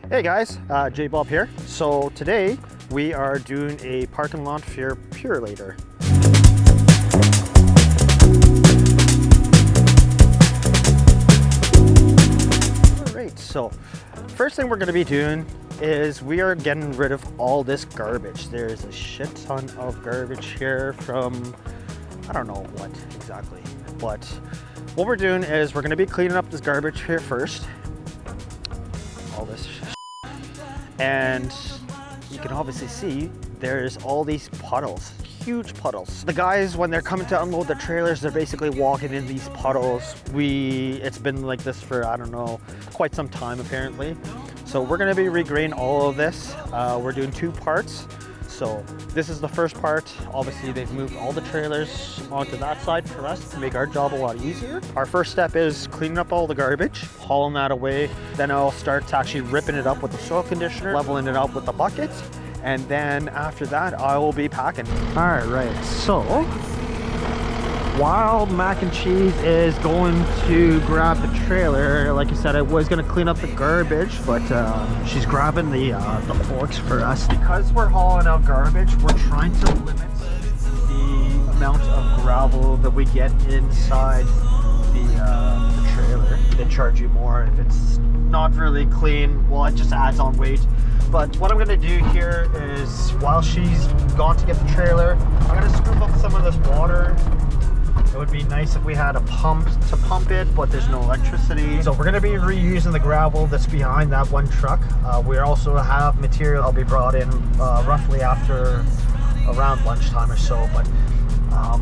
Hey guys, J Bob here. So today we are doing a parking lot fear purelator. Alright, so first thing we're going to be doing is we are getting rid of all this garbage. There's a shit ton of garbage here from I don't know what exactly, but what we're doing is we're going to be cleaning up this garbage here first. All this and you can obviously see there's all these puddles, huge puddles. The guys, when they're coming to unload the trailers, they're basically walking in these puddles. It's been like this for, I don't know, quite some time apparently. So we're gonna be regrading all of this. We're doing two parts. So this is the first part. Obviously they've moved all the trailers onto that side for us to make our job a lot easier. Our first step is cleaning up all the garbage, hauling that away. Then I'll start to actually ripping it up with the soil conditioner, leveling it up with the bucket. And then after that, I will be packing. All right, so while Mac and Cheese is going to grab the trailer, like I said, I was gonna clean up the garbage, but she's grabbing the forks for us. Because we're hauling out garbage, we're trying to limit the amount of gravel that we get inside the trailer. They charge you more if it's not really clean. Well, it just adds on weight. But what I'm gonna do here is, while she's gone to get the trailer, I'm gonna scoop up some of this water. It would be nice if we had a pump to pump it, but there's no electricity. So we're going to be reusing the gravel that's behind that one truck. We also have material that'll be brought in roughly after around lunchtime or so. But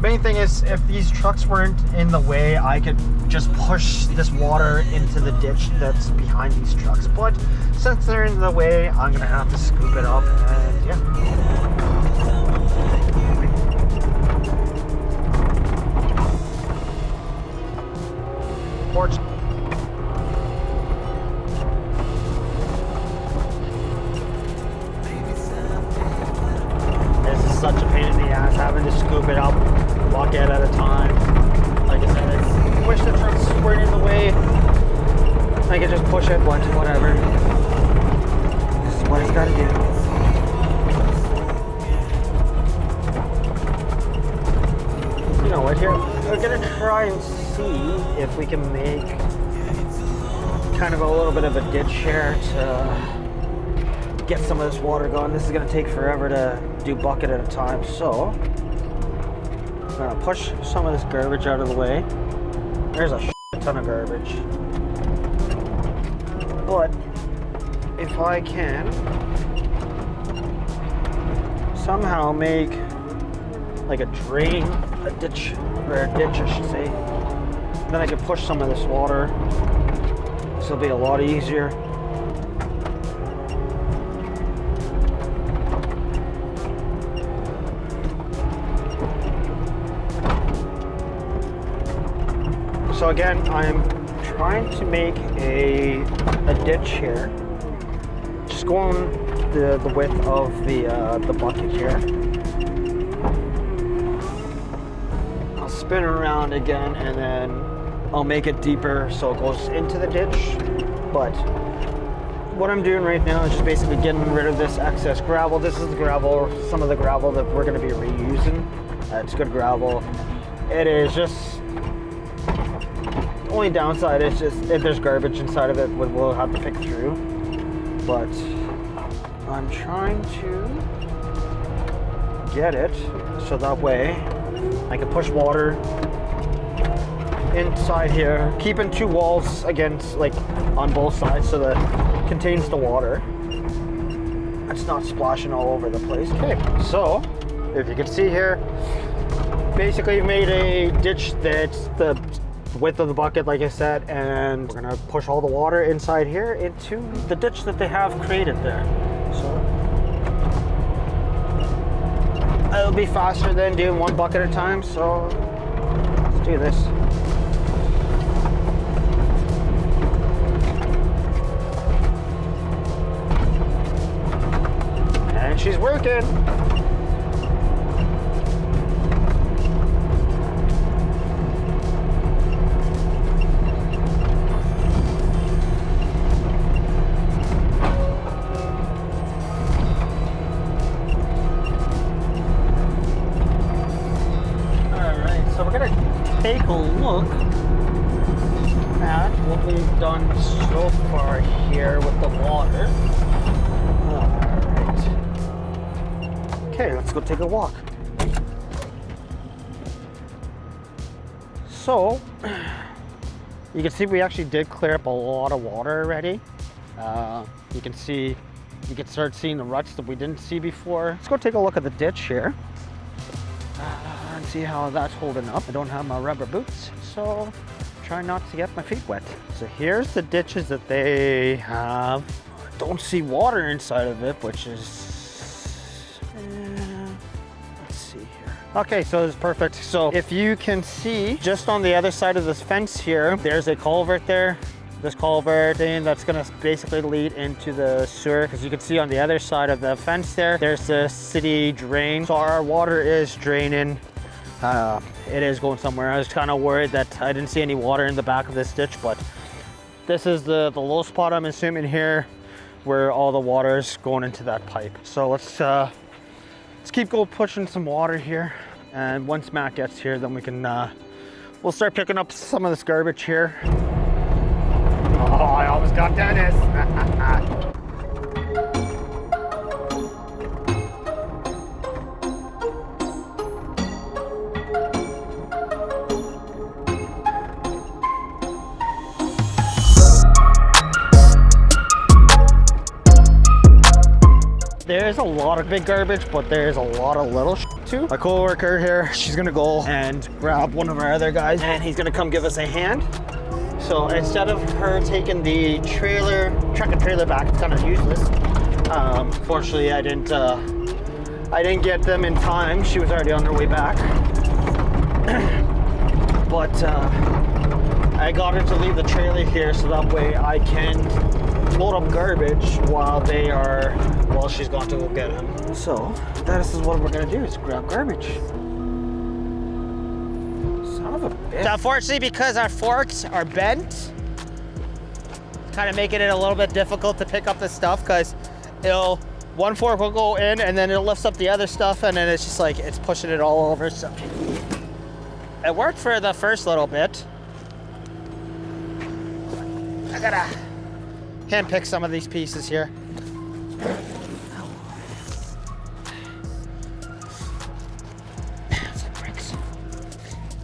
main thing is, if these trucks weren't in the way, I could just push this water into the ditch that's behind these trucks. But since they're in the way, I'm going to have to scoop it up, and yeah. Porch. This is such a pain in the ass, having to scoop it up, walk it at a time. Like I said, I wish the trucks weren't in the way. I could just push it, but whatever. This is what it's got to do. You know what, here, we're going to try and see if we can make kind of a little bit of a ditch here to get some of this water going. This is going to take forever to do bucket at a time, so I'm going to push some of this garbage out of the way. There's a shit ton of garbage, but if I can somehow make like a drain, a ditch, or a ditch I should say, then I can push some of this water. This will be a lot easier. So again, I'm trying to make a ditch here, just going the width of the bucket here. I'll spin it around again, and then I'll make it deeper so it goes into the ditch. But what I'm doing right now is just basically getting rid of this excess gravel. This is the gravel, some of the gravel that we're going to be reusing. It's good gravel. It is just, the only downside is just if there's garbage inside of it, we'll have to pick through. But I'm trying to get it so that way I can push water inside here, keeping two walls against, like, on both sides so that it contains the water. It's not splashing all over the place. Okay, so if you can see here, basically made a ditch that's the width of the bucket, like I said, and we're gonna push all the water inside here into the ditch that they have created there. So it'll be faster than doing one bucket at a time, so let's do this. And she's working. take a look at what we've done so far here with the water. Alright. Okay, let's go take a walk. So, you can see we actually did clear up a lot of water already. You can start seeing the ruts that we didn't see before. Let's go take a look at the ditch here and see how that's holding up. I don't have my rubber boots, so try not to get my feet wet. So here's the ditches that they have. Don't see water inside of it, which is, let's see here. Okay, so it's perfect. So if you can see, just on the other side of this fence here, there's a culvert there. This culvert thing that's gonna basically lead into the sewer, because you can see on the other side of the fence there's the city drain. So our water is draining. It is going somewhere. I was kind of worried that I didn't see any water in the back of this ditch, but this is the low spot, I'm assuming, here where all the water is going into that pipe. So let's keep pushing some water here, and once Matt gets here, then we can we'll start picking up some of this garbage here. Oh, I almost got Dennis. There's a lot of big garbage, but there's a lot of little too. My coworker here, she's gonna go and grab one of our other guys, and he's gonna come give us a hand. So instead of her taking the truck and trailer back, it's kind of useless. Fortunately, I didn't get them in time. She was already on her way back. But I got her to leave the trailer here, so that way I can load up garbage while she's gone to go get him. So this is what we're gonna do, is grab garbage. Son of a bitch. So unfortunately, because our forks are bent, it's kind of making it a little bit difficult to pick up the stuff, because one fork will go in and then it lifts up the other stuff, and then it's just like it's pushing it all over. So it worked for the first little bit. I gotta hand pick some of these pieces here.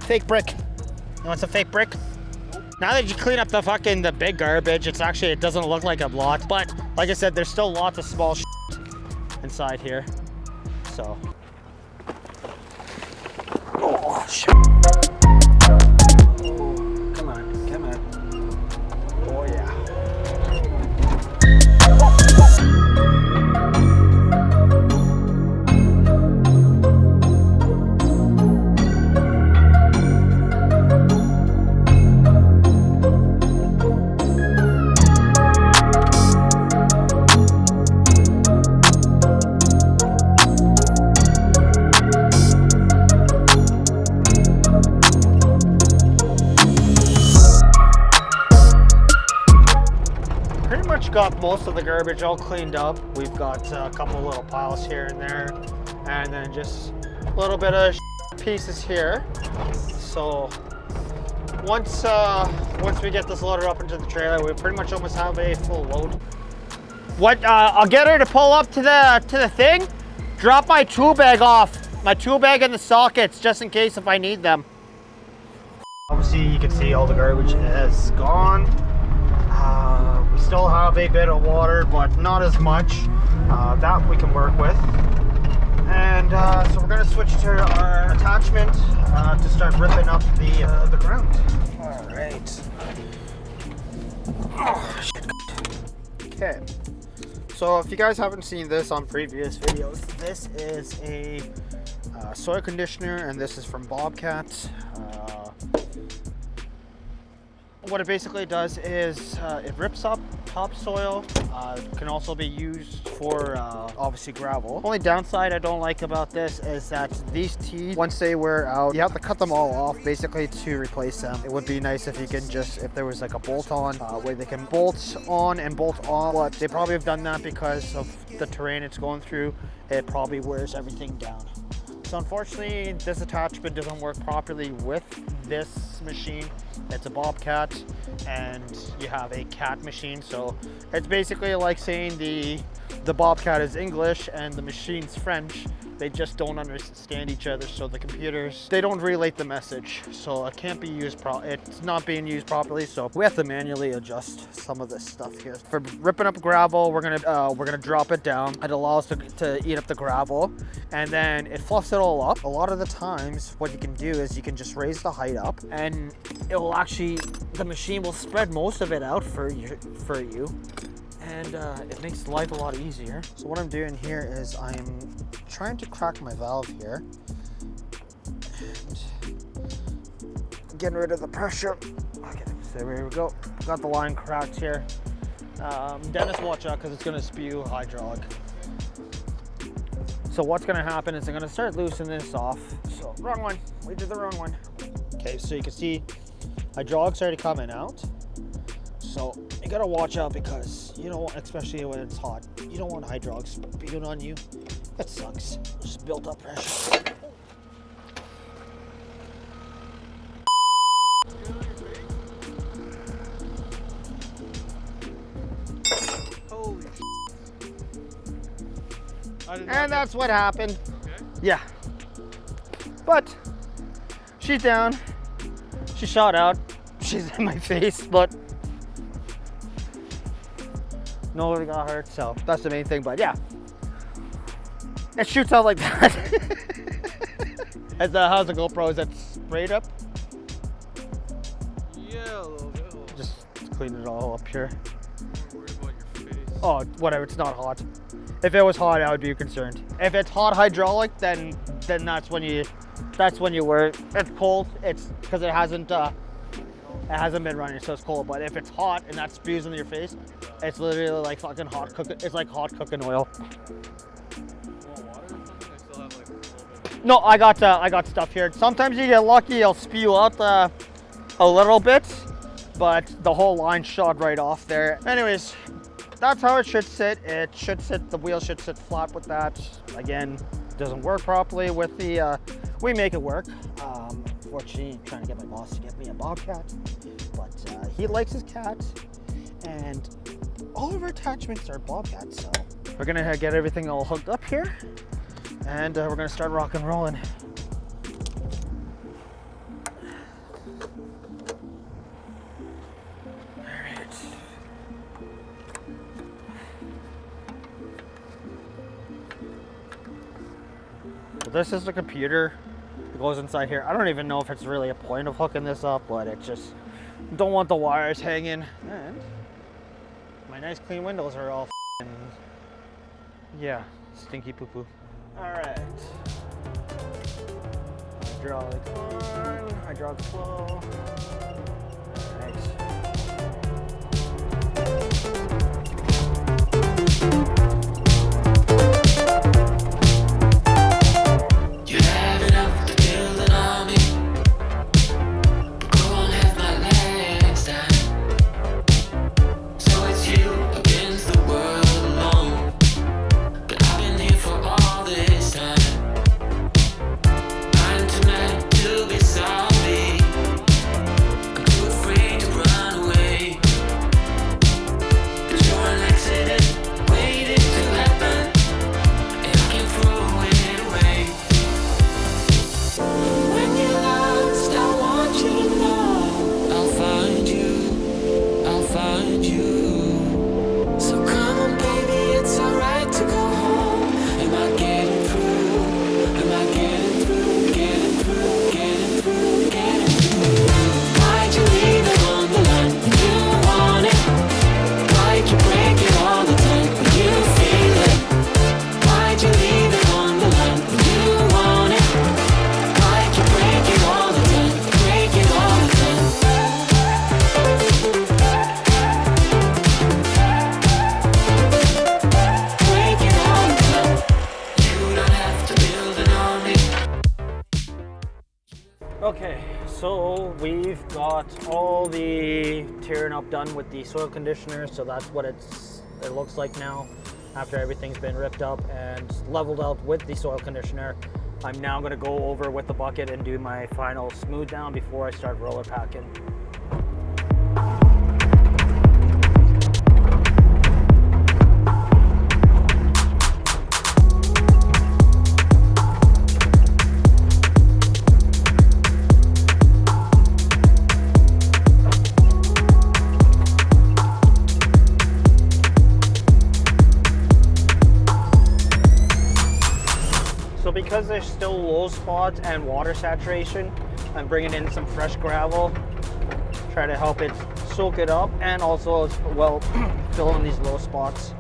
Fake brick. You want some fake brick? Now that you clean up the big garbage, it doesn't look like a lot, but like I said, there's still lots of small shit inside here. So. Oh shit. Come on. Oh yeah. Got most of the garbage all cleaned up. We've got a couple little piles here and there, and then just a little bit of pieces here. So once we get this loaded up into the trailer, we pretty much almost have a full load. I'll get her to pull up to the thing, drop my tool bag off, my tool bag in the sockets, just in case if I need them. Obviously you can see all the garbage is gone. We still have a bit of water, but not as much. That we can work with. And so we're going to switch to our attachment to start ripping up the ground. All right. Oh, shit. Okay. So if you guys haven't seen this on previous videos, this is a soil conditioner, and this is from Bobcat. What it basically does is it rips up topsoil. Can also be used for obviously gravel. Only downside I don't like about this is that these teeth, once they wear out, you have to cut them all off basically to replace them. It would be nice if you can if there was like a bolt on where they can bolt on and bolt off, but they probably have done that because of the terrain it's going through. It probably wears everything down. So unfortunately, this attachment doesn't work properly with this machine, it's a Bobcat, and you have a cat machine. So it's basically like saying the Bobcat is English and the machine's French. They just don't understand each other, so the computers, they don't relate the message, so it can't be used it's not being used properly. So we have to manually adjust some of this stuff here. For ripping up gravel, we're gonna drop it down. It allows to eat up the gravel, and then it fluffs it all up. A lot of the times what you can do is you can just raise the height up, and it will actually, the machine will spread most of it out for you, and it makes life a lot easier. So what I'm doing here is I'm trying to crack my valve here and getting rid of the pressure. Okay, so there we go. Got the line cracked here. Dennis, watch out, because it's going to spew hydraulic. So what's going to happen is I'm going to start loosening this off. So wrong one. We did the wrong one. Okay, so you can see hydraulic's already coming out. So you gotta watch out, because you know, especially when it's hot, you don't want hydraulics spewing on you. That sucks. Just built up pressure. Holy And that's what happened. Okay. Yeah. But she's down. She shot out. She's in my face, but nobody got hurt, so that's the main thing. But yeah, it shoots out like that. How's the GoPro? Is that sprayed up? Yeah, a little bit. Just clean it all up here. I'm worried about your face. Oh, whatever. It's not hot. If it was hot, I would be concerned. If it's hot hydraulic, then that's when you worry. It's cold. It's because it hasn't been running, so it's cold. But if it's hot and that spews in your face, it's literally like fucking hot cooking. It's like hot cooking oil. Want water or something? I still have like a little bit. No, I got stuff here. Sometimes you get lucky, it'll spew out a little bit, but the whole line shot right off there. Anyways, that's how it should sit. It should sit. The wheel should sit flat with that. Again, it doesn't work properly with the. We make it work. Fortunately, I'm trying to get my boss to get me a Bobcat, but he likes his cat, and all of our attachments are Bobcats. So we're gonna get everything all hooked up here, and we're gonna start rock and rolling. This is the computer that goes inside here. I don't even know if it's really a point of hooking this up, but it just don't want the wires hanging. And my nice clean windows are all yeah, stinky poo poo. All right, hydraulics on, hydraulics flow. Nice. Okay, so we've got all the tearing up done with the soil conditioner, so that's what it looks like now after everything's been ripped up and leveled out with the soil conditioner. I'm now going to go over with the bucket and do my final smooth down before I start roller packing. Because there's still low spots and water saturation, I'm bringing in some fresh gravel, try to help it soak it up, and also as well fill in these low spots.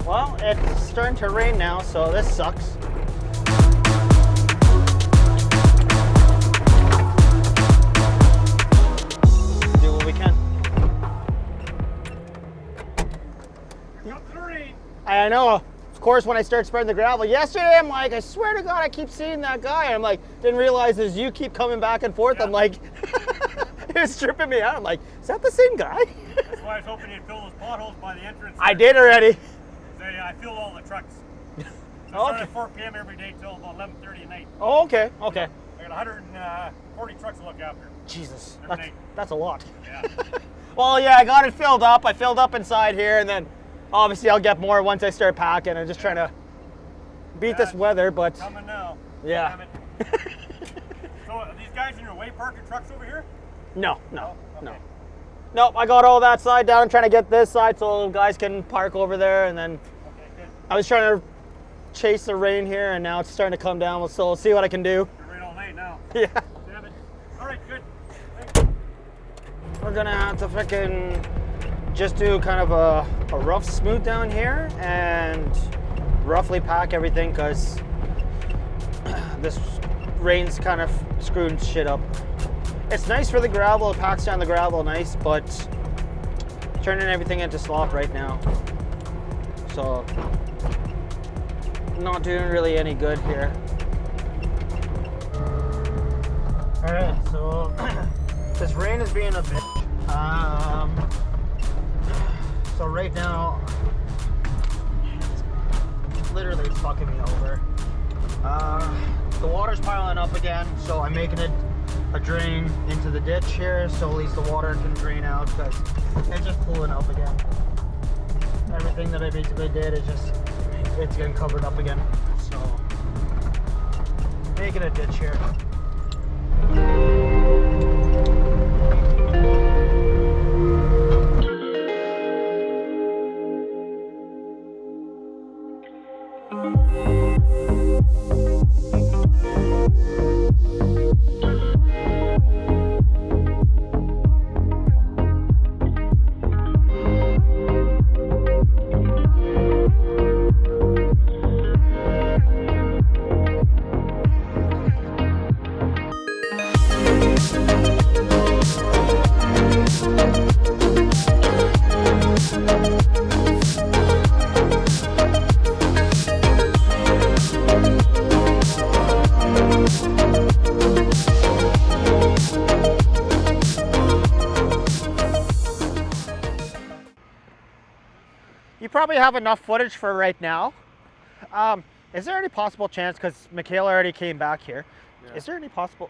Well, it's starting to rain now, so this sucks. I know, of course, when I start spreading the gravel. Yesterday, I'm like, I swear to God, I keep seeing that guy. I'm like, didn't realize as you keep coming back and forth, I'm like, it was tripping me out. I'm like, is that the same guy? That's why I was hoping you'd fill those potholes by the entrance. I did already. I filled all the trucks. So I Okay. start at 4 p.m. every day till about 11:30 at night. Oh, okay, okay. I got 140 trucks to look after. Jesus, Every night. that's a lot. Yeah. Well, yeah, I got it filled up. I filled up inside here, and then obviously I'll get more once I start packing. I'm just trying to beat this weather, but Coming now. yeah. Damn it. So are these guys in your way parking trucks over here? No. Oh, okay. No. Nope, I got all that side down, trying to get this side so guys can park over there, and then Okay, good. I was trying to chase the rain here, and now it's starting to come down, so we'll see what I can do. You're right all night now. Yeah. Damn it. All right, good. Thanks. We're gonna have to frickin' just do kind of a rough smooth down here and roughly pack everything because this rain's kind of screwing shit up. It's nice for the gravel, it packs down the gravel nice, but turning everything into slop right now. So, not doing really any good here. Alright, so this rain is being a bitch. So right now, it's literally fucking me over. The water's piling up again, so I'm making it a drain into the ditch here, so at least the water can drain out because it's just pulling up again. Everything that I basically did is just, it's getting covered up again. So, making a ditch here. You probably have enough footage for right now. Is there any possible chance, because Michaela already came back here, is there any possible